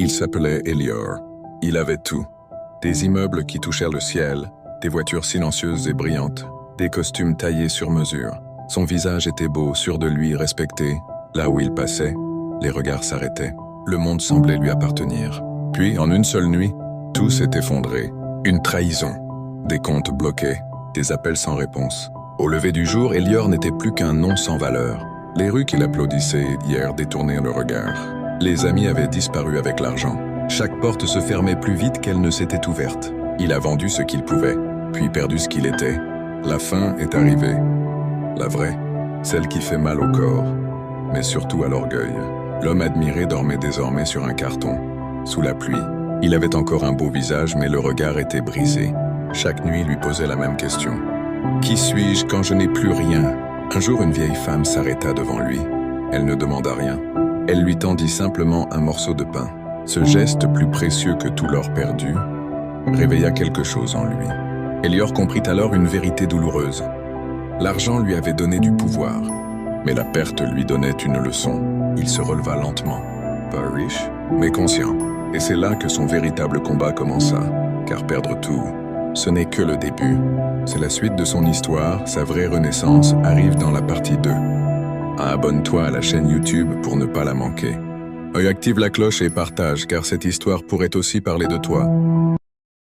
Il s'appelait Elior. Il avait tout. Des immeubles qui touchèrent le ciel, des voitures silencieuses et brillantes, des costumes taillés sur mesure. Son visage était beau, sûr de lui, respecté. Là où il passait, les regards s'arrêtaient. Le monde semblait lui appartenir. Puis, en une seule nuit, tout s'est effondré. Une trahison, des comptes bloqués, des appels sans réponse. Au lever du jour, Elior n'était plus qu'un nom sans valeur. Les rues qu'il applaudissait hier détournèrent le regard. Les amis avaient disparu avec l'argent. Chaque porte se fermait plus vite qu'elle ne s'était ouverte. Il a vendu ce qu'il pouvait, puis perdu ce qu'il était. La fin est arrivée. La vraie, celle qui fait mal au corps, mais surtout à l'orgueil. L'homme admiré dormait désormais sur un carton, sous la pluie. Il avait encore un beau visage, mais le regard était brisé. Chaque nuit lui posait la même question. Qui suis-je quand je n'ai plus rien? Un jour, une vieille femme s'arrêta devant lui. Elle ne demanda rien. Elle lui tendit simplement un morceau de pain. Ce geste, plus précieux que tout l'or perdu, réveilla quelque chose en lui. Elior comprit alors une vérité douloureuse. L'argent lui avait donné du pouvoir, mais la perte lui donnait une leçon. Il se releva lentement, pas riche, mais conscient. Et c'est là que son véritable combat commença, car perdre tout, ce n'est que le début. C'est la suite de son histoire, sa vraie renaissance arrive dans la partie 2. Abonne-toi à la chaîne YouTube pour ne pas la manquer. Active la cloche et partage, car cette histoire pourrait aussi parler de toi.